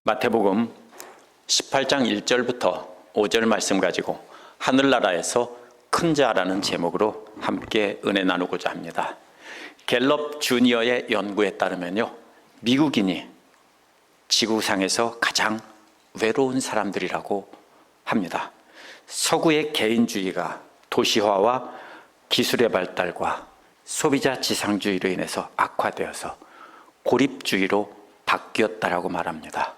마태복음 18장 1절부터 5절 말씀 가지고 하늘나라에서 큰 자라는 제목으로 함께 은혜 나누고자 합니다. 갤럽 주니어의 연구에 따르면요, 미국인이 지구상에서 가장 외로운 사람들이라고 합니다. 서구의 개인주의가 도시화와 기술의 발달과 소비자 지상주의로 인해서 악화되어서 고립주의로 바뀌었다라고 말합니다.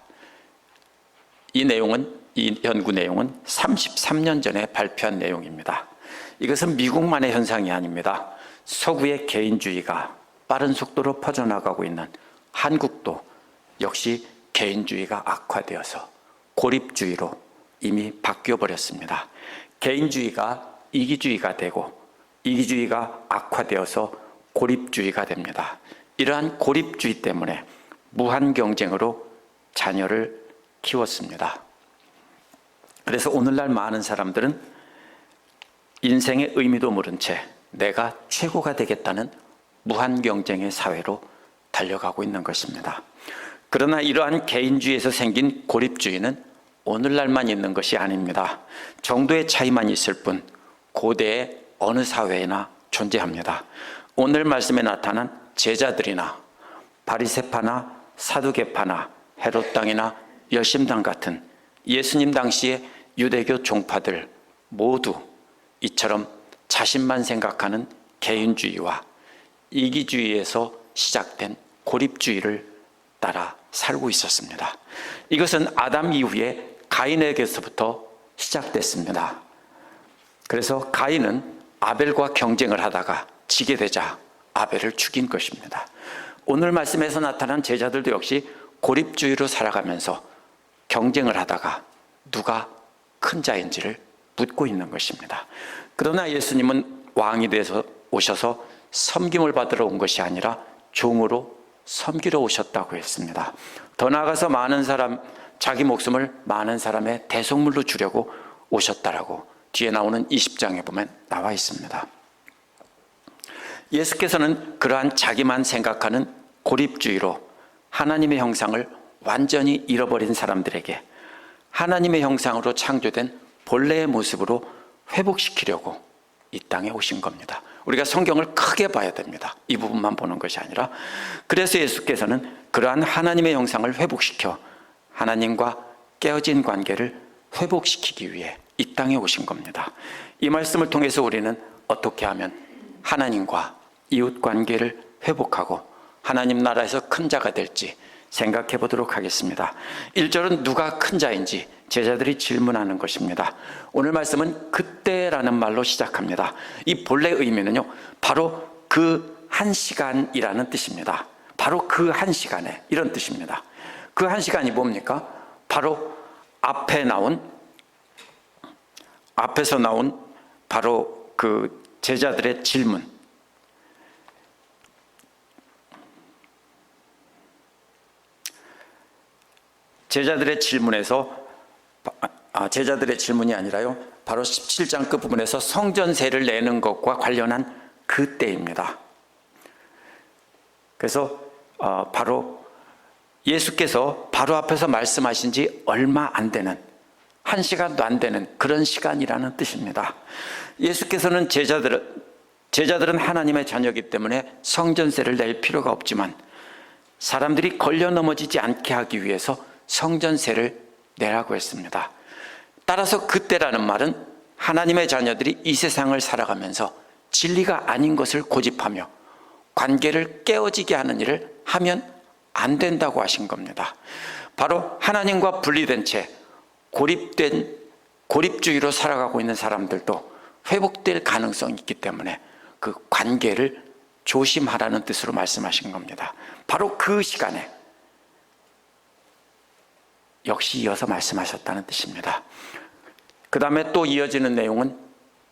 이 연구 내용은 33년 전에 발표한 내용입니다. 이것은 미국만의 현상이 아닙니다. 서구의 개인주의가 빠른 속도로 퍼져나가고 있는 한국도 역시 개인주의가 악화되어서 고립주의로 이미 바뀌어버렸습니다. 개인주의가 이기주의가 되고 이기주의가 악화되어서 고립주의가 됩니다. 이러한 고립주의 때문에 무한 경쟁으로 자녀를 키웠습니다. 그래서 오늘날 많은 사람들은 인생의 의미도 모른 채 내가 최고가 되겠다는 무한 경쟁의 사회로 달려가고 있는 것입니다. 그러나 이러한 개인주의에서 생긴 고립주의는 오늘날만 있는 것이 아닙니다. 정도의 차이만 있을 뿐 고대의 어느 사회에나 존재합니다. 오늘 말씀에 나타난 제자들이나 바리새파나 사두개파나 헤롯 당이나 열심당 같은 예수님 당시의 유대교 종파들 모두 이처럼 자신만 생각하는 개인주의와 이기주의에서 시작된 고립주의를 따라 살고 있었습니다. 이것은 아담 이후에 가인에게서부터 시작됐습니다. 그래서 가인은 아벨과 경쟁을 하다가 지게 되자 아벨을 죽인 것입니다. 오늘 말씀에서 나타난 제자들도 역시 고립주의로 살아가면서 경쟁을 하다가 누가 큰 자인지를 묻고 있는 것입니다. 그러나 예수님은 왕이 돼서 오셔서 섬김을 받으러 온 것이 아니라 종으로 섬기러 오셨다고 했습니다. 더 나아가서 자기 목숨을 많은 사람의 대속물로 주려고 오셨다라고 뒤에 나오는 20장에 보면 나와 있습니다. 예수께서는 그러한 자기만 생각하는 고립주의로 하나님의 형상을 완전히 잃어버린 사람들에게 하나님의 형상으로 창조된 본래의 모습으로 회복시키려고 이 땅에 오신 겁니다. 우리가 성경을 크게 봐야 됩니다. 이 부분만 보는 것이 아니라. 그래서 예수께서는 그러한 하나님의 형상을 회복시켜 하나님과 깨어진 관계를 회복시키기 위해 이 땅에 오신 겁니다. 이 말씀을 통해서 우리는 어떻게 하면 하나님과 이웃 관계를 회복하고 하나님 나라에서 큰 자가 될지 생각해 보도록 하겠습니다. 1절은 누가 큰 자인지 제자들이 질문하는 것입니다. 오늘 말씀은 그때라는 말로 시작합니다. 이 본래 의미는요, 바로 그 한 시간이라는 뜻입니다. 바로 그 한 시간에 이런 뜻입니다. 그 한 시간이 뭡니까? 바로 앞에서 나온 바로 그 제자들의 질문. 제자들의 질문이 아니라요, 바로 17장 끝부분에서 성전세를 내는 것과 관련한 그 때입니다. 그래서 바로 예수께서 바로 앞에서 말씀하신 지 얼마 안 되는, 한 시간도 안 되는 그런 시간이라는 뜻입니다. 예수께서는 제자들은 하나님의 자녀이기 때문에 성전세를 낼 필요가 없지만 사람들이 걸려 넘어지지 않게 하기 위해서 성전세를 내라고 했습니다. 따라서 그때라는 말은 하나님의 자녀들이 이 세상을 살아가면서 진리가 아닌 것을 고집하며 관계를 깨어지게 하는 일을 하면 안 된다고 하신 겁니다. 바로 하나님과 분리된 채 고립주의로 살아가고 있는 사람들도 회복될 가능성이 있기 때문에 그 관계를 조심하라는 뜻으로 말씀하신 겁니다. 바로 그 시간에 역시 이어서 말씀하셨다는 뜻입니다. 그 다음에 또 이어지는 내용은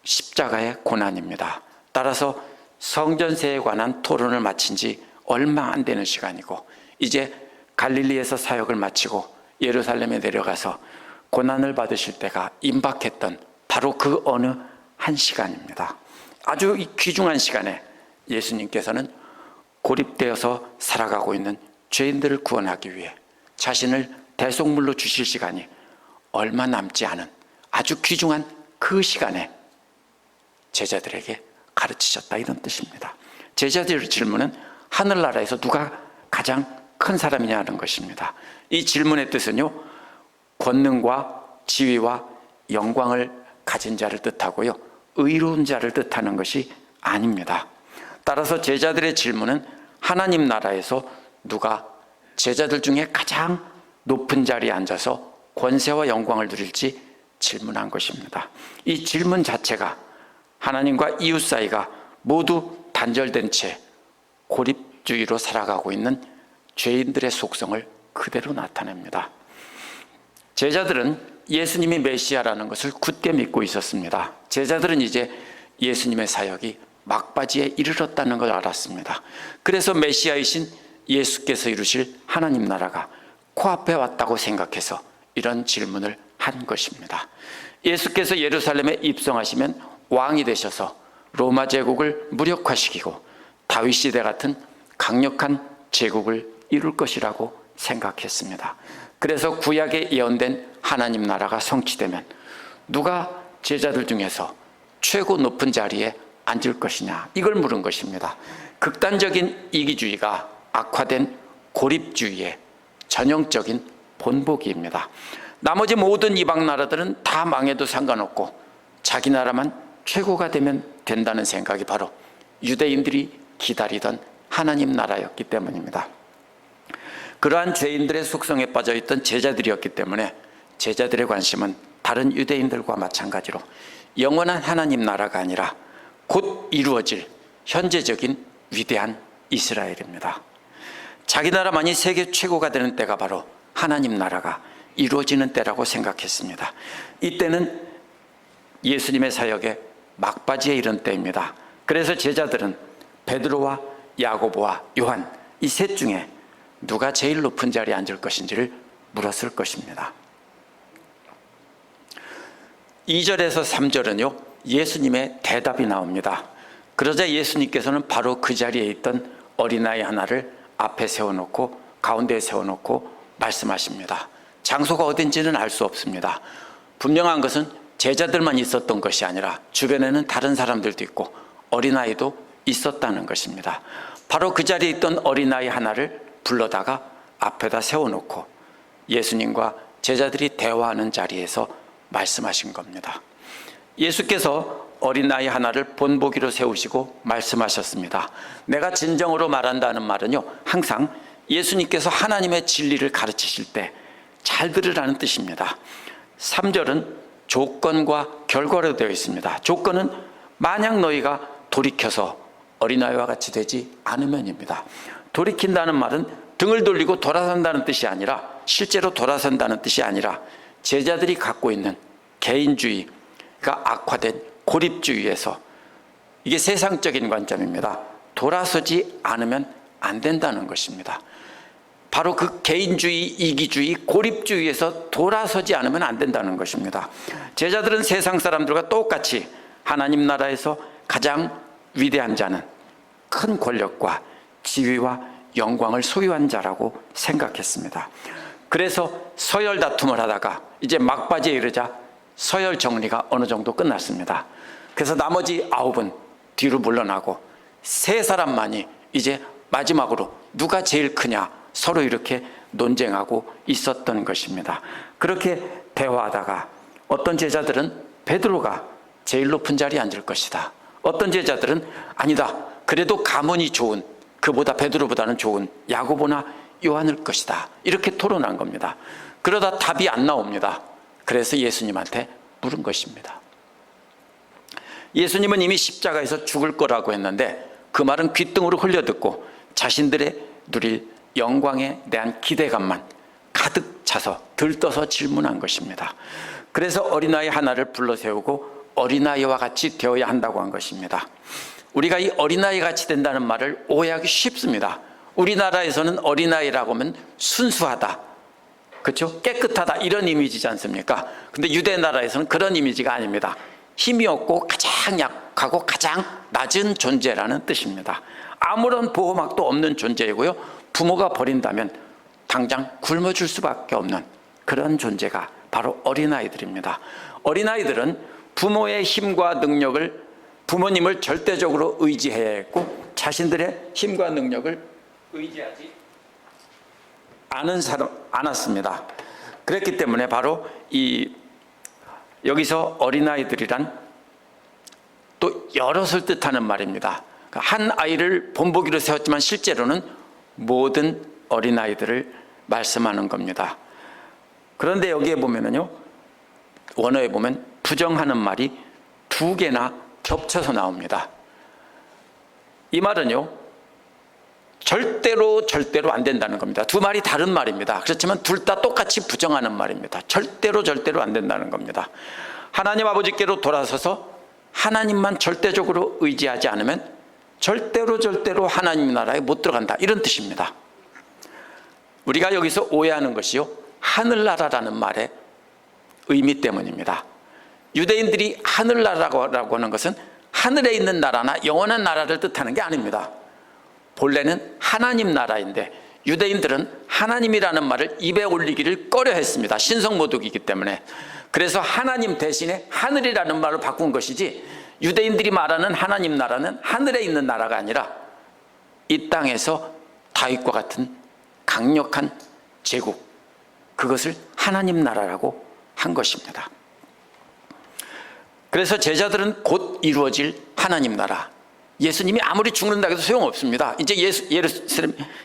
십자가의 고난입니다. 따라서 성전세에 관한 토론을 마친 지 얼마 안 되는 시간이고 이제 갈릴리에서 사역을 마치고 예루살렘에 내려가서 고난을 받으실 때가 임박했던 바로 그 어느 한 시간입니다. 아주 귀중한 시간에 예수님께서는 고립되어서 살아가고 있는 죄인들을 구원하기 위해 자신을 대속물로 주실 시간이 얼마 남지 않은 아주 귀중한 그 시간에 제자들에게 가르치셨다, 이런 뜻입니다. 제자들의 질문은 하늘나라에서 누가 가장 큰 사람이냐는 것입니다. 이 질문의 뜻은요, 권능과 지위와 영광을 가진 자를 뜻하고요, 의로운 자를 뜻하는 것이 아닙니다. 따라서 제자들의 질문은 하나님 나라에서 누가 제자들 중에 가장 높은 자리에 앉아서 권세와 영광을 누릴지 질문한 것입니다. 이 질문 자체가 하나님과 이웃 사이가 모두 단절된 채 고립주의로 살아가고 있는 죄인들의 속성을 그대로 나타냅니다. 제자들은 예수님이 메시아라는 것을 굳게 믿고 있었습니다. 제자들은 이제 예수님의 사역이 막바지에 이르렀다는 걸 알았습니다. 그래서 메시아이신 예수께서 이루실 하나님 나라가 코앞에 왔다고 생각해서 이런 질문을 한 것입니다. 예수께서 예루살렘에 입성하시면 왕이 되셔서 로마 제국을 무력화시키고 다윗 시대 같은 강력한 제국을 이룰 것이라고 생각했습니다. 그래서 구약에 예언된 하나님 나라가 성취되면 누가 제자들 중에서 최고 높은 자리에 앉을 것이냐, 이걸 물은 것입니다. 극단적인 이기주의가 악화된 고립주의의 전형적인 본보기입니다. 나머지 모든 이방 나라들은 다 망해도 상관없고 자기 나라만 최고가 되면 된다는 생각이 바로 유대인들이 기다리던 하나님 나라였기 때문입니다. 그러한 죄인들의 속성에 빠져있던 제자들이었기 때문에 제자들의 관심은 다른 유대인들과 마찬가지로 영원한 하나님 나라가 아니라 곧 이루어질 현재적인 위대한 이스라엘입니다. 자기 나라만이 세계 최고가 되는 때가 바로 하나님 나라가 이루어지는 때라고 생각했습니다. 이때는 예수님의 사역의 막바지에 이른 때입니다. 그래서 제자들은 베드로와 야고보와 요한, 이 셋 중에 누가 제일 높은 자리에 앉을 것인지를 물었을 것입니다. 2절에서 3절은요, 예수님의 대답이 나옵니다. 그러자 예수님께서는 바로 그 자리에 있던 어린아이 하나를 앞에 세워놓고 가운데에 세워놓고 말씀하십니다. 장소가 어딘지는 알 수 없습니다. 분명한 것은 제자들만 있었던 것이 아니라 주변에는 다른 사람들도 있고 어린아이도 있었다는 것입니다. 바로 그 자리에 있던 어린아이 하나를 불러다가 앞에다 세워놓고 예수님과 제자들이 대화하는 자리에서 말씀하신 겁니다. 예수께서 어린아이 하나를 본보기로 세우시고 말씀하셨습니다. 내가 진정으로 말한다는 말은요, 항상 예수님께서 하나님의 진리를 가르치실 때 잘 들으라는 뜻입니다. 3절은 조건과 결과로 되어 있습니다. 조건은 만약 너희가 돌이켜서 어린아이와 같이 되지 않으면입니다. 돌이킨다는 말은 등을 돌리고 돌아선다는 뜻이 아니라, 실제로 돌아선다는 뜻이 아니라 제자들이 갖고 있는 개인주의가 악화된 고립주의에서, 이게 세상적인 관점입니다. 돌아서지 않으면 안 된다는 것입니다. 바로 그 개인주의, 이기주의, 고립주의에서 돌아서지 않으면 안 된다는 것입니다. 제자들은 세상 사람들과 똑같이 하나님 나라에서 가장 위대한 자는 큰 권력과 지위와 영광을 소유한 자라고 생각했습니다. 그래서 서열 다툼을 하다가 이제 막바지에 이르자 서열 정리가 어느 정도 끝났습니다. 그래서 나머지 9은 뒤로 물러나고 3사람만이 이제 마지막으로 누가 제일 크냐 서로 이렇게 논쟁하고 있었던 것입니다. 그렇게 대화하다가 어떤 제자들은 베드로가 제일 높은 자리에 앉을 것이다, 어떤 제자들은 아니다, 그래도 가문이 좋은, 그보다 베드로보다는 좋은 야고보나 요한일 것이다, 이렇게 토론한 겁니다. 그러다 답이 안 나옵니다. 그래서 예수님한테 물은 것입니다. 예수님은 이미 십자가에서 죽을 거라고 했는데 그 말은 귓등으로 흘려듣고 자신들의 누릴 영광에 대한 기대감만 가득 차서 들떠서 질문한 것입니다. 그래서 어린아이 하나를 불러 세우고 어린아이와 같이 되어야 한다고 한 것입니다. 우리가 이 어린아이 같이 된다는 말을 오해하기 쉽습니다. 우리나라에서는 어린아이라고 하면 순수하다, 그렇죠? 깨끗하다, 이런 이미지지 않습니까? 근데 유대 나라에서는 그런 이미지가 아닙니다. 힘이 없고 가장 약하고 가장 낮은 존재라는 뜻입니다. 아무런 보호막도 없는 존재이고요, 부모가 버린다면 당장 굶어줄 수밖에 없는 그런 존재가 바로 어린아이들입니다. 어린아이들은 부모의 힘과 능력을, 부모님을 절대적으로 의지해야 했고 자신들의 힘과 능력을 의지하지 않았습니다. 그랬기 때문에 바로 여기서 어린아이들이란 또 여럿을 뜻하는 말입니다. 한 아이를 본보기로 세웠지만 실제로는 모든 어린아이들을 말씀하는 겁니다. 그런데 여기에 보면은요, 원어에 보면 부정하는 말이 두 개나 겹쳐서 나옵니다. 이 말은요, 절대로 안 된다는 겁니다. 두 말이 다른 말입니다. 그렇지만 둘 다 똑같이 부정하는 말입니다. 절대로 안 된다는 겁니다. 하나님 아버지께로 돌아서서 하나님만 절대적으로 의지하지 않으면 절대로 하나님 나라에 못 들어간다, 이런 뜻입니다. 우리가 여기서 오해하는 것이요, 하늘나라라는 말의 의미 때문입니다. 유대인들이 하늘나라라고 하는 것은 하늘에 있는 나라나 영원한 나라를 뜻하는 게 아닙니다. 본래는 하나님 나라인데 유대인들은 하나님이라는 말을 입에 올리기를 꺼려했습니다. 신성모독이기 때문에. 그래서 하나님 대신에 하늘이라는 말로 바꾼 것이지, 유대인들이 말하는 하나님 나라는 하늘에 있는 나라가 아니라 이 땅에서 다윗과 같은 강력한 제국, 그것을 하나님 나라라고 한 것입니다. 그래서 제자들은 곧 이루어질 하나님 나라, 예수님이 아무리 죽는다고 해도 소용없습니다. 이제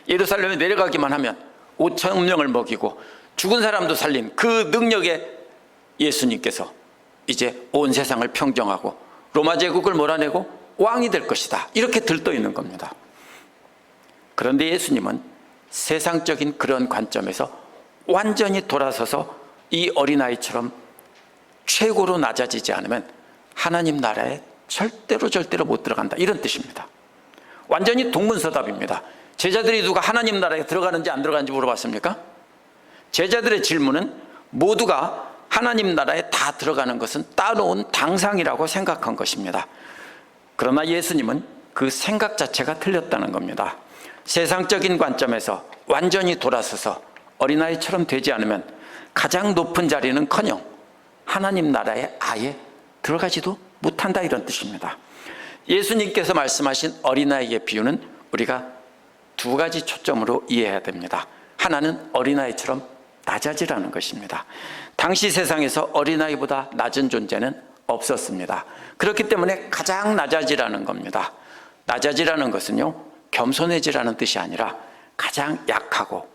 예루살렘에 내려가기만 하면 5천 명을 먹이고 죽은 사람도 살린 그 능력에 예수님께서 이제 온 세상을 평정하고 로마 제국을 몰아내고 왕이 될 것이다, 이렇게 들떠 있는 겁니다. 그런데 예수님은 세상적인 그런 관점에서 완전히 돌아서서 이 어린아이처럼 최고로 낮아지지 않으면 하나님 나라에 절대로 못 들어간다, 이런 뜻입니다. 완전히 동문서답입니다. 제자들이 누가 하나님 나라에 들어가는지 안 들어가는지 물어봤습니까? 제자들의 질문은 모두가 하나님 나라에 다 들어가는 것은 따놓은 당상이라고 생각한 것입니다. 그러나 예수님은 그 생각 자체가 틀렸다는 겁니다. 세상적인 관점에서 완전히 돌아서서 어린아이처럼 되지 않으면 가장 높은 자리는커녕 하나님 나라에 아예 들어가지도 못한다, 이런 뜻입니다. 예수님께서 말씀하신 어린아이의 비유는 우리가 두 가지 초점으로 이해해야 됩니다. 하나는 어린아이처럼 낮아지라는 것입니다. 당시 세상에서 어린아이보다 낮은 존재는 없었습니다. 그렇기 때문에 가장 낮아지라는 겁니다. 낮아지라는 것은요, 겸손해지라는 뜻이 아니라 가장 약하고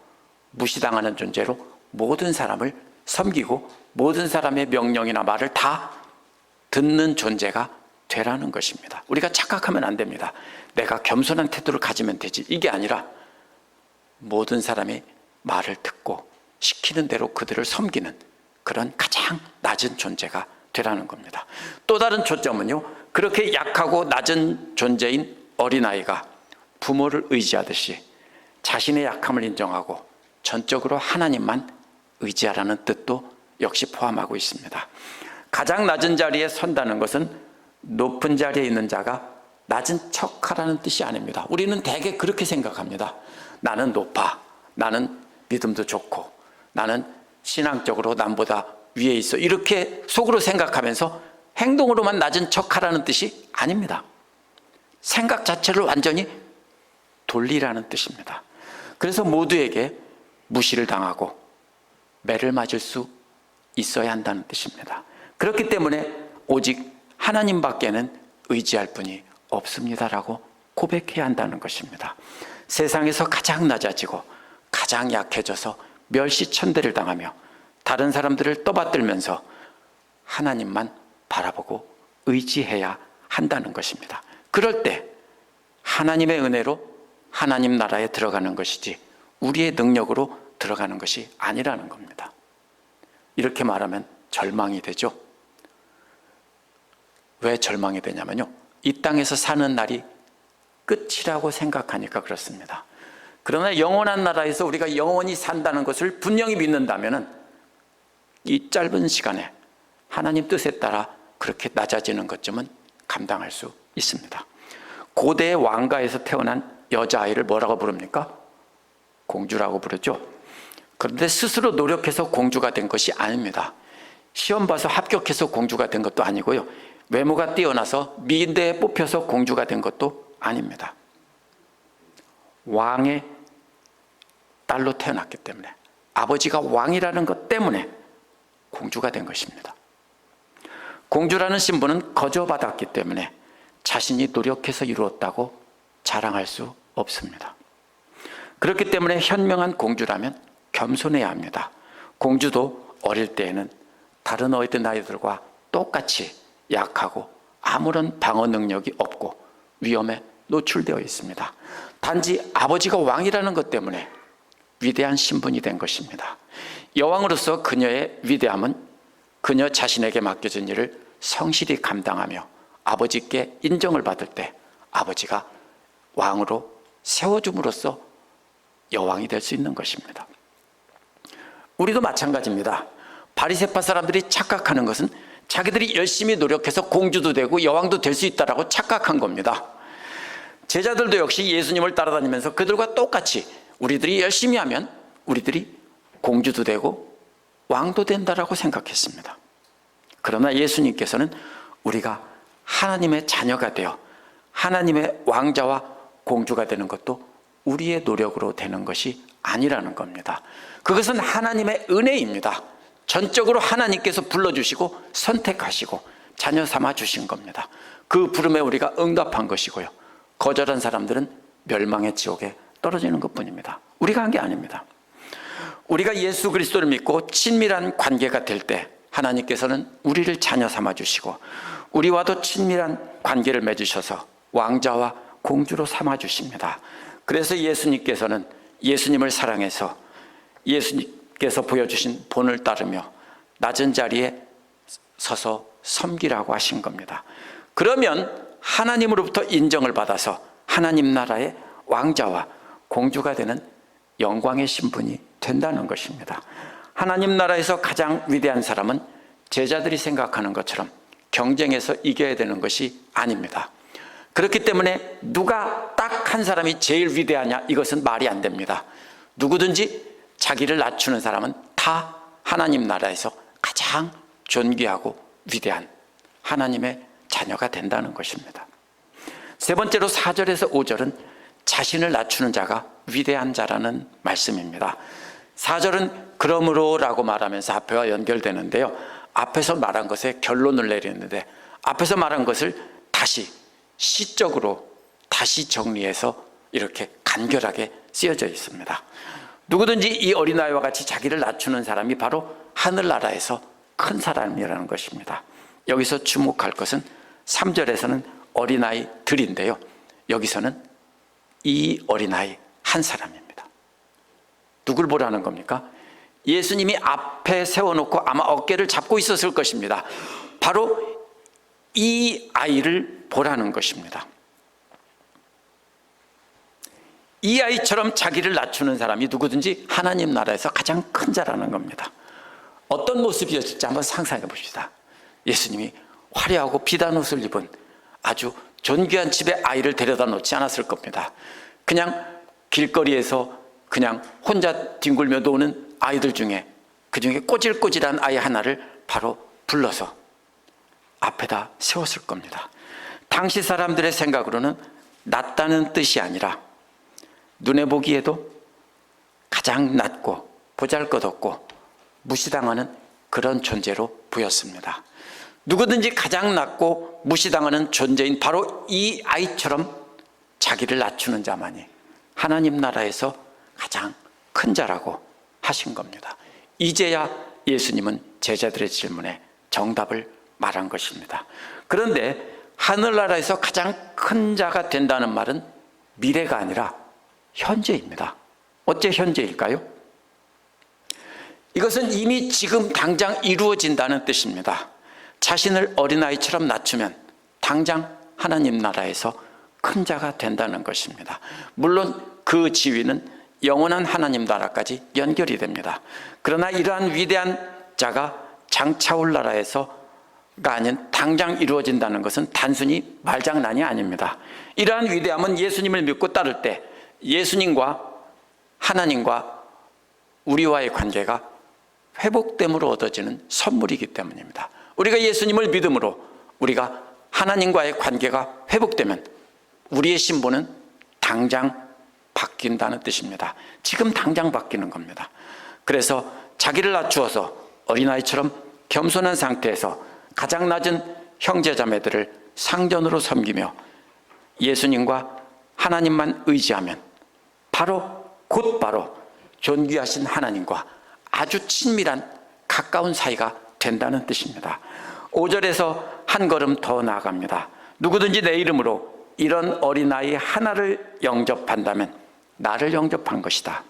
무시당하는 존재로 모든 사람을 섬기고 모든 사람의 명령이나 말을 다 듣는 존재가 되라는 것입니다. 우리가 착각하면 안 됩니다. 내가 겸손한 태도를 가지면 되지, 이게 아니라 모든 사람의 말을 듣고 시키는 대로 그들을 섬기는 그런 가장 낮은 존재가 되라는 겁니다. 또 다른 초점은요, 그렇게 약하고 낮은 존재인 어린아이가 부모를 의지하듯이 자신의 약함을 인정하고 전적으로 하나님만 의지하라는 뜻도 역시 포함하고 있습니다. 가장 낮은 자리에 선다는 것은 높은 자리에 있는 자가 낮은 척하라는 뜻이 아닙니다. 우리는 대개 그렇게 생각합니다. 나는 높아, 나는 믿음도 좋고, 나는 신앙적으로 남보다 위에 있어, 이렇게 속으로 생각하면서 행동으로만 낮은 척하라는 뜻이 아닙니다. 생각 자체를 완전히 돌리라는 뜻입니다. 그래서 모두에게 무시를 당하고 매를 맞을 수 있어야 한다는 뜻입니다. 그렇기 때문에 오직 하나님밖에는 의지할 분이 없습니다라고 고백해야 한다는 것입니다. 세상에서 가장 낮아지고 가장 약해져서 멸시천대를 당하며 다른 사람들을 떠받들면서 하나님만 바라보고 의지해야 한다는 것입니다. 그럴 때 하나님의 은혜로 하나님 나라에 들어가는 것이지 우리의 능력으로 들어가는 것이 아니라는 겁니다. 이렇게 말하면 절망이 되죠. 왜 절망이 되냐면요, 이 땅에서 사는 날이 끝이라고 생각하니까 그렇습니다. 그러나 영원한 나라에서 우리가 영원히 산다는 것을 분명히 믿는다면 이 짧은 시간에 하나님 뜻에 따라 그렇게 낮아지는 것쯤은 감당할 수 있습니다. 고대의 왕가에서 태어난 여자아이를 뭐라고 부릅니까? 공주라고 부르죠. 그런데 스스로 노력해서 공주가 된 것이 아닙니다. 시험 봐서 합격해서 공주가 된 것도 아니고요. 외모가 뛰어나서 미인대에 뽑혀서 공주가 된 것도 아닙니다. 왕의 딸로 태어났기 때문에, 아버지가 왕이라는 것 때문에 공주가 된 것입니다. 공주라는 신분은 거저받았기 때문에 자신이 노력해서 이루었다고 자랑할 수 없습니다. 그렇기 때문에 현명한 공주라면 겸손해야 합니다. 공주도 어릴 때에는 다른 어린아이들과 똑같이 약하고 아무런 방어 능력이 없고 위험에 노출되어 있습니다. 단지 아버지가 왕이라는 것 때문에 위대한 신분이 된 것입니다. 여왕으로서 그녀의 위대함은 그녀 자신에게 맡겨진 일을 성실히 감당하며 아버지께 인정을 받을 때 아버지가 왕으로 세워줌으로써 여왕이 될 수 있는 것입니다. 우리도 마찬가지입니다. 바리새파 사람들이 착각하는 것은 자기들이 열심히 노력해서 공주도 되고 여왕도 될 수 있다고 착각한 겁니다. 제자들도 역시 예수님을 따라다니면서 그들과 똑같이 우리들이 열심히 하면 우리들이 공주도 되고 왕도 된다라고 생각했습니다. 그러나 예수님께서는 우리가 하나님의 자녀가 되어 하나님의 왕자와 공주가 되는 것도 우리의 노력으로 되는 것이 아니라는 겁니다. 그것은 하나님의 은혜입니다. 전적으로 하나님께서 불러주시고 선택하시고 자녀 삼아 주신 겁니다. 그 부름에 우리가 응답한 것이고요. 거절한 사람들은 멸망의 지옥에 떨어지는 것뿐입니다. 우리가 한 게 아닙니다. 우리가 예수 그리스도를 믿고 친밀한 관계가 될 때 하나님께서는 우리를 자녀 삼아 주시고 우리와도 친밀한 관계를 맺으셔서 왕자와 공주로 삼아 주십니다. 그래서 예수님께서는 예수님을 사랑해서 예수님께서 보여주신 본을 따르며 낮은 자리에 서서 섬기라고 하신 겁니다. 그러면 하나님으로부터 인정을 받아서 하나님 나라의 왕자와 공주가 되는 영광의 신분이 된다는 것입니다. 하나님 나라에서 가장 위대한 사람은 제자들이 생각하는 것처럼 경쟁에서 이겨야 되는 것이 아닙니다. 그렇기 때문에 누가 딱 한 사람이 제일 위대하냐, 이것은 말이 안 됩니다. 누구든지 자기를 낮추는 사람은 다 하나님 나라에서 가장 존귀하고 위대한 하나님의 자녀가 된다는 것입니다. 세 번째로 4절에서 5절은 자신을 낮추는 자가 위대한 자라는 말씀입니다. 4절은 그러므로 라고 말하면서 앞에와 연결되는데요. 앞에서 말한 것에 결론을 내리는데 앞에서 말한 것을 다시 시적으로 다시 정리해서 이렇게 간결하게 쓰여져 있습니다. 누구든지 이 어린아이와 같이 자기를 낮추는 사람이 바로 하늘나라에서 큰 사람이라는 것입니다. 여기서 주목할 것은 3절에서는 어린아이들인데요. 여기서는 이 어린아이 한 사람입니다. 누굴 보라는 겁니까? 예수님이 앞에 세워놓고 아마 어깨를 잡고 있었을 것입니다. 바로 이 아이를 보라는 것입니다. 이 아이처럼 자기를 낮추는 사람이 누구든지 하나님 나라에서 가장 큰 자라는 겁니다. 어떤 모습이었을지 한번 상상해 봅시다. 예수님이 화려하고 비단 옷을 입은 아주 존귀한 집에 아이를 데려다 놓지 않았을 겁니다. 그냥 길거리에서 그냥 혼자 뒹굴며 노는 아이들 중에 그중에 꼬질꼬질한 아이 하나를 바로 불러서 앞에다 세웠을 겁니다. 당시 사람들의 생각으로는 낮다는 뜻이 아니라 눈에 보기에도 가장 낮고 보잘것없고 무시당하는 그런 존재로 보였습니다. 누구든지 가장 낮고 무시당하는 존재인 바로 이 아이처럼 자기를 낮추는 자만이 하나님 나라에서 가장 큰 자라고 하신 겁니다. 이제야 예수님은 제자들의 질문에 정답을 말한 것입니다. 그런데 하늘나라에서 가장 큰 자가 된다는 말은 미래가 아니라 현재입니다. 어째 현재일까요? 이것은 이미 지금 당장 이루어진다는 뜻입니다. 자신을 어린아이처럼 낮추면 당장 하나님 나라에서 큰 자가 된다는 것입니다. 물론 그 지위는 영원한 하나님 나라까지 연결이 됩니다. 그러나 이러한 위대한 자가 장차올 나라에서가 아닌 당장 이루어진다는 것은 단순히 말장난이 아닙니다. 이러한 위대함은 예수님을 믿고 따를 때 예수님과 하나님과 우리와의 관계가 회복됨으로 얻어지는 선물이기 때문입니다. 우리가 예수님을 믿음으로 우리가 하나님과의 관계가 회복되면 우리의 신분은 당장 바뀐다는 뜻입니다. 지금 당장 바뀌는 겁니다. 그래서 자기를 낮추어서 어린아이처럼 겸손한 상태에서 가장 낮은 형제자매들을 상전으로 섬기며 예수님과 하나님만 의지하면 곧바로 존귀하신 하나님과 아주 친밀한 가까운 사이가 된다는 뜻입니다. 5절에서 한 걸음 더 나아갑니다. 누구든지 내 이름으로 이런 어린아이 하나를 영접한다면 나를 영접한 것이다.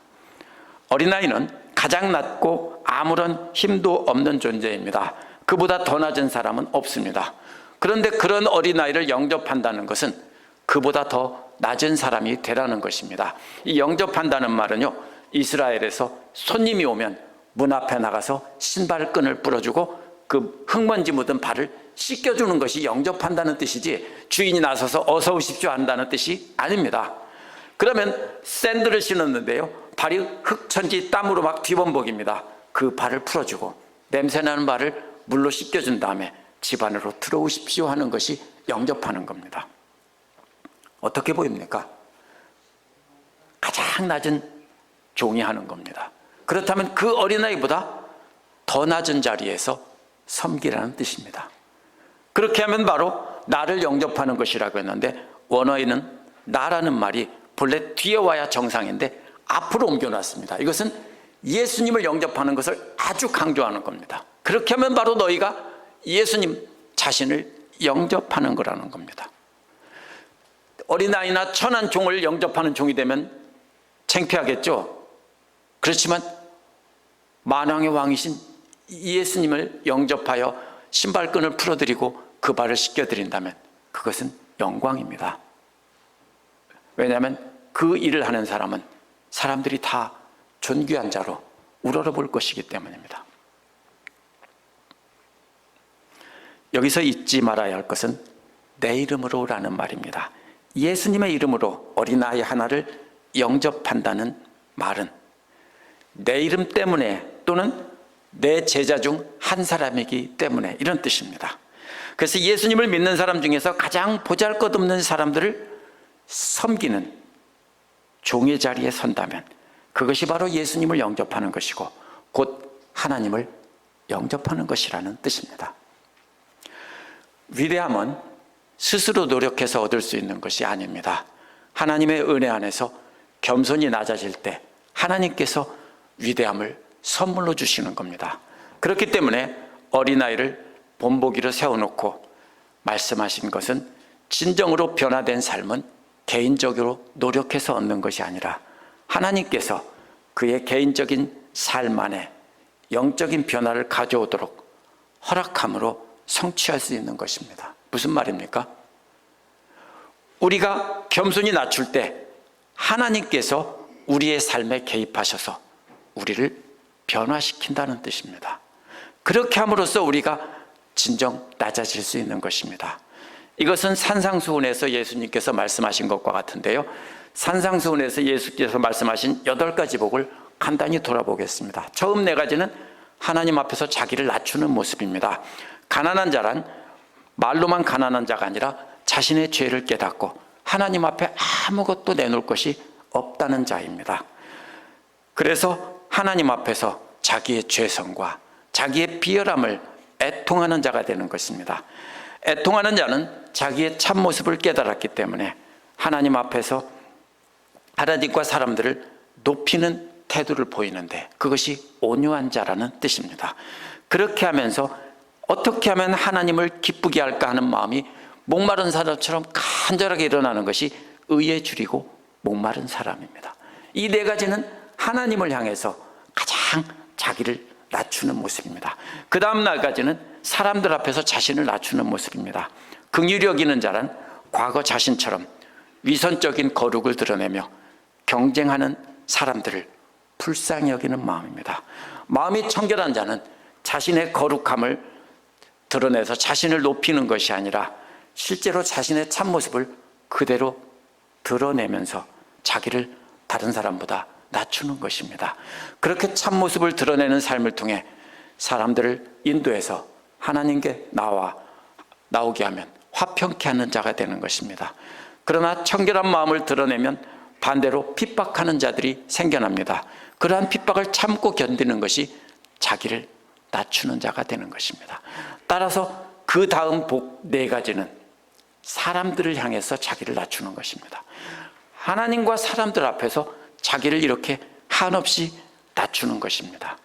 어린아이는 가장 낮고 아무런 힘도 없는 존재입니다. 그보다 더 낮은 사람은 없습니다. 그런데 그런 어린아이를 영접한다는 것은 그보다 더 낮은 사람이 되라는 것입니다. 이 영접한다는 말은요, 이스라엘에서 손님이 오면 문 앞에 나가서 신발끈을 풀어주고 그 흙먼지 묻은 발을 씻겨주는 것이 영접한다는 뜻이지, 주인이 나서서 어서 오십시오 한다는 뜻이 아닙니다. 그러면 샌들을 신었는데요, 발이 흙천지 땀으로 막 뒤범벅입니다. 그 발을 풀어주고 냄새나는 발을 물로 씻겨준 다음에 집 안으로 들어오십시오 하는 것이 영접하는 겁니다. 어떻게 보입니까? 가장 낮은 종이 하는 겁니다. 그렇다면 그 어린아이보다 더 낮은 자리에서 섬기라는 뜻입니다. 그렇게 하면 바로 나를 영접하는 것이라고 했는데, 원어에는 나라는 말이 본래 뒤에 와야 정상인데 앞으로 옮겨놨습니다. 이것은 예수님을 영접하는 것을 아주 강조하는 겁니다. 그렇게 하면 바로 너희가 예수님 자신을 영접하는 거라는 겁니다. 어린아이나 천한 종을 영접하는 종이 되면 창피하겠죠. 그렇지만 만왕의 왕이신 예수님을 영접하여 신발끈을 풀어드리고 그 발을 씻겨드린다면 그것은 영광입니다. 왜냐하면 그 일을 하는 사람은 사람들이 다 존귀한 자로 우러러볼 것이기 때문입니다. 여기서 잊지 말아야 할 것은 내 이름으로 라는 말입니다. 예수님의 이름으로 어린아이 하나를 영접한다는 말은 내 이름 때문에 또는 내 제자 중 한 사람이기 때문에 이런 뜻입니다. 그래서 예수님을 믿는 사람 중에서 가장 보잘것없는 사람들을 섬기는 종의 자리에 선다면 그것이 바로 예수님을 영접하는 것이고 곧 하나님을 영접하는 것이라는 뜻입니다. 위대함은 스스로 노력해서 얻을 수 있는 것이 아닙니다. 하나님의 은혜 안에서 겸손히 낮아질 때 하나님께서 위대함을 선물로 주시는 겁니다. 그렇기 때문에 어린아이를 본보기로 세워놓고 말씀하신 것은 진정으로 변화된 삶은 개인적으로 노력해서 얻는 것이 아니라 하나님께서 그의 개인적인 삶 안에 영적인 변화를 가져오도록 허락함으로 성취할 수 있는 것입니다. 무슨 말입니까? 우리가 겸손히 낮출 때 하나님께서 우리의 삶에 개입하셔서 우리를 변화시킨다는 뜻입니다. 그렇게 함으로써 우리가 진정 낮아질 수 있는 것입니다. 이것은 산상수훈에서 예수님께서 말씀하신 것과 같은데요, 산상수훈에서 예수께서 말씀하신 8가지 복을 간단히 돌아보겠습니다. 처음 4가지는 하나님 앞에서 자기를 낮추는 모습입니다. 가난한 자란 말로만 가난한 자가 아니라 자신의 죄를 깨닫고 하나님 앞에 아무것도 내놓을 것이 없다는 자입니다. 그래서 하나님 앞에서 자기의 죄성과 자기의 비열함을 애통하는 자가 되는 것입니다. 애통하는 자는 자기의 참모습을 깨달았기 때문에 하나님 앞에서 하나님과 사람들을 높이는 태도를 보이는데 그것이 온유한 자라는 뜻입니다. 그렇게 하면서 어떻게 하면 하나님을 기쁘게 할까 하는 마음이 목마른 사람처럼 간절하게 일어나는 것이 의에 줄이고 목마른 사람입니다. 이 4가지는 하나님을 향해서 가장 자기를 낮추는 모습입니다. 그 다음 날까지는 사람들 앞에서 자신을 낮추는 모습입니다. 긍휼히 여기는 자란 과거 자신처럼 위선적인 거룩을 드러내며 경쟁하는 사람들을 불쌍히 여기는 마음입니다. 마음이 청결한 자는 자신의 거룩함을 드러내서 자신을 높이는 것이 아니라 실제로 자신의 참모습을 그대로 드러내면서 자기를 다른 사람보다 낮추는 것입니다. 그렇게 참모습을 드러내는 삶을 통해 사람들을 인도해서 하나님께 나오게 하면 화평케 하는 자가 되는 것입니다. 그러나 청결한 마음을 드러내면 반대로 핍박하는 자들이 생겨납니다. 그러한 핍박을 참고 견디는 것이 자기를 낮추는 자가 되는 것입니다. 따라서 그 다음 복 4가지는 사람들을 향해서 자기를 낮추는 것입니다. 하나님과 사람들 앞에서 자기를 이렇게 한없이 낮추는 것입니다.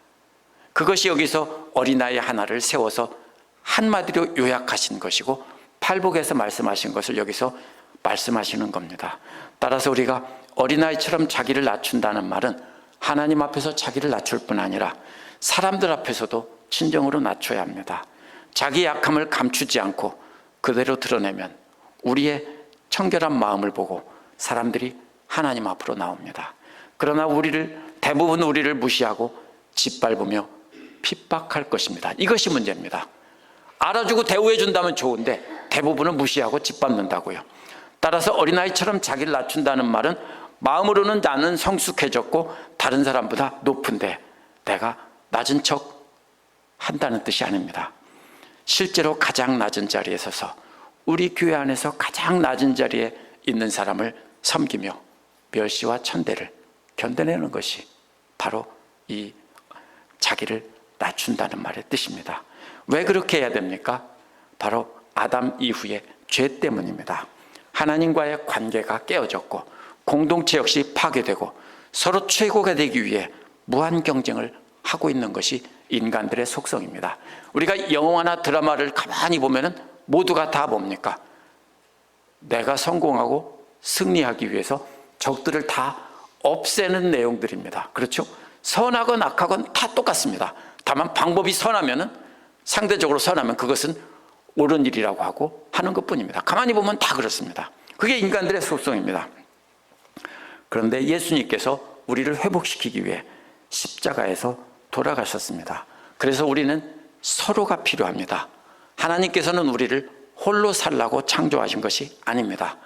그것이 여기서 어린아이 하나를 세워서 한마디로 요약하신 것이고 팔복에서 말씀하신 것을 여기서 말씀하시는 겁니다. 따라서 우리가 어린아이처럼 자기를 낮춘다는 말은 하나님 앞에서 자기를 낮출 뿐 아니라 사람들 앞에서도 진정으로 낮춰야 합니다. 자기 약함을 감추지 않고 그대로 드러내면 우리의 청결한 마음을 보고 사람들이 하나님 앞으로 나옵니다. 그러나 대부분 우리를 무시하고 짓밟으며 핍박할 것입니다. 이것이 문제입니다. 알아주고 대우해 준다면 좋은데 대부분은 무시하고 짓밟는다고요. 따라서 어린아이처럼 자기를 낮춘다는 말은 마음으로는 나는 성숙해졌고 다른 사람보다 높은데 내가 낮은 척 한다는 뜻이 아닙니다. 실제로 가장 낮은 자리에 서서 우리 교회 안에서 가장 낮은 자리에 있는 사람을 섬기며 멸시와 천대를 견뎌내는 것이 바로 이 자기를 낮춘다는 말의 뜻입니다. 왜 그렇게 해야 됩니까? 바로 아담 이후의 죄 때문입니다. 하나님과의 관계가 깨어졌고 공동체 역시 파괴되고 서로 최고가 되기 위해 무한 경쟁을 하고 있는 것이 인간들의 속성입니다. 우리가 영화나 드라마를 가만히 보면 모두가 다 뭡니까? 내가 성공하고 승리하기 위해서 적들을 다 없애는 내용들입니다. 그렇죠? 선하건 악하건 다 똑같습니다. 다만 방법이 상대적으로 선하면 그것은 옳은 일이라고 하고 하는 것뿐입니다. 가만히 보면 다 그렇습니다. 그게 인간들의 속성입니다. 그런데 예수님께서 우리를 회복시키기 위해 십자가에서 돌아가셨습니다. 그래서 우리는 서로가 필요합니다. 하나님께서는 우리를 홀로 살라고 창조하신 것이 아닙니다.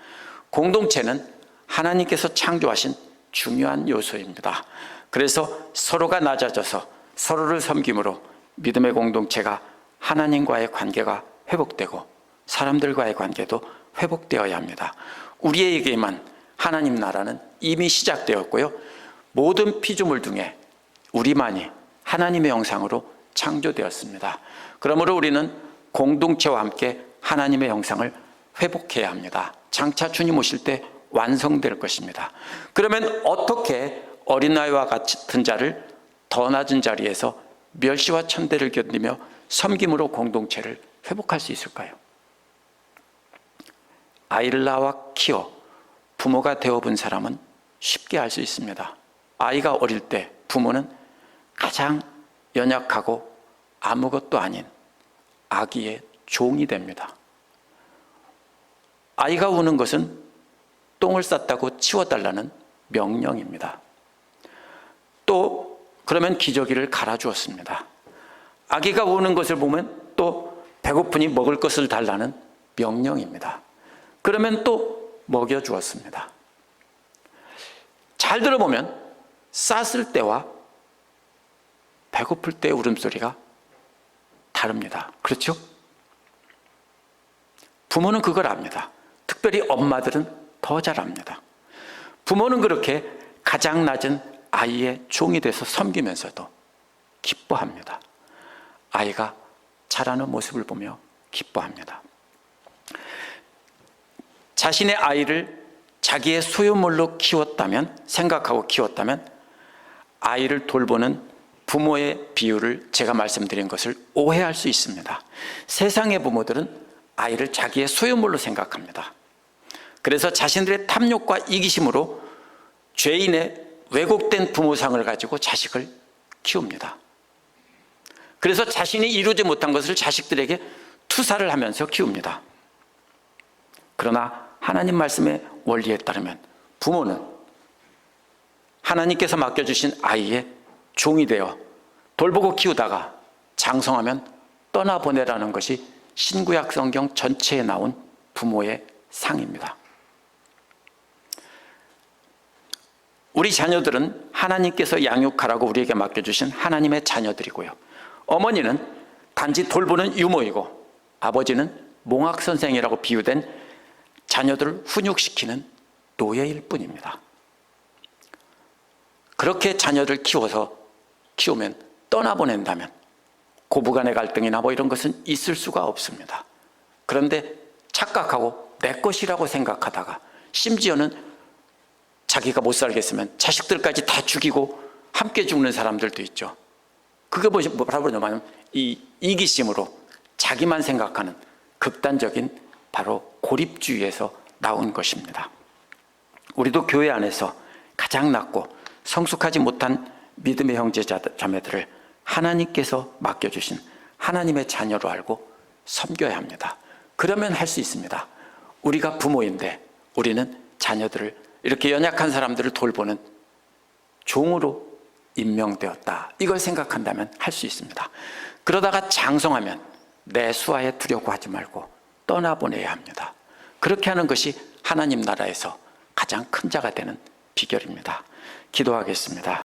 공동체는 하나님께서 창조하신 중요한 요소입니다. 그래서 서로가 낮아져서 서로를 섬김으로 믿음의 공동체가 하나님과의 관계가 회복되고 사람들과의 관계도 회복되어야 합니다. 우리에게만 하나님 나라는 이미 시작되었고요. 모든 피조물 중에 우리만이 하나님의 형상으로 창조되었습니다. 그러므로 우리는 공동체와 함께 하나님의 형상을 회복해야 합니다. 장차 주님 오실 때 완성될 것입니다. 그러면 어떻게 어린아이와 같은 자를 더 낮은 자리에서 멸시와 천대를 견디며 섬김으로 공동체를 회복할 수 있을까요? 아이를 낳아 키워 부모가 되어본 사람은 쉽게 알 수 있습니다. 아이가 어릴 때 부모는 가장 연약하고 아무것도 아닌 아기의 종이 됩니다. 아이가 우는 것은 똥을 쌌다고 치워달라는 명령입니다. 또 그러면 기저귀를 갈아주었습니다. 아기가 우는 것을 보면 또 배고프니 먹을 것을 달라는 명령입니다. 그러면 또 먹여주었습니다. 잘 들어보면 쌌을 때와 배고플 때의 울음소리가 다릅니다. 그렇죠? 부모는 그걸 압니다. 특별히 엄마들은 더 잘 압니다. 부모는 그렇게 가장 낮은 아이의 종이 돼서 섬기면서도 기뻐합니다. 아이가 자라는 모습을 보며 기뻐합니다. 자신의 아이를 자기의 소유물로 생각하고 키웠다면 아이를 돌보는 부모의 비유를 제가 말씀드린 것을 오해할 수 있습니다. 세상의 부모들은 아이를 자기의 소유물로 생각합니다. 그래서 자신들의 탐욕과 이기심으로 죄인의 왜곡된 부모상을 가지고 자식을 키웁니다. 그래서 자신이 이루지 못한 것을 자식들에게 투사를 하면서 키웁니다. 그러나 하나님 말씀의 원리에 따르면 부모는 하나님께서 맡겨주신 아이의 종이 되어 돌보고 키우다가 장성하면 떠나보내라는 것이 신구약 성경 전체에 나온 부모의 상입니다. 우리 자녀들은 하나님께서 양육하라고 우리에게 맡겨주신 하나님의 자녀들이고요. 어머니는 단지 돌보는 유모이고 아버지는 몽학선생이라고 비유된 자녀들을 훈육시키는 노예일 뿐입니다. 그렇게 자녀들 키우면 떠나보낸다면 고부간의 갈등이나 이런 것은 있을 수가 없습니다. 그런데 착각하고 내 것이라고 생각하다가 심지어는 자기가 못 살겠으면 자식들까지 다 죽이고 함께 죽는 사람들도 있죠. 그게 뭐냐면 이 이기심으로 자기만 생각하는 극단적인 바로 고립주의에서 나온 것입니다. 우리도 교회 안에서 가장 낮고 성숙하지 못한 믿음의 형제 자매들을 하나님께서 맡겨주신 하나님의 자녀로 알고 섬겨야 합니다. 그러면 할 수 있습니다. 우리가 부모인데 우리는 자녀들을 이렇게 연약한 사람들을 돌보는 종으로 임명되었다. 이걸 생각한다면 할 수 있습니다. 그러다가 장성하면 내 수하에 두려고 하지 말고 떠나보내야 합니다. 그렇게 하는 것이 하나님 나라에서 가장 큰 자가 되는 비결입니다. 기도하겠습니다.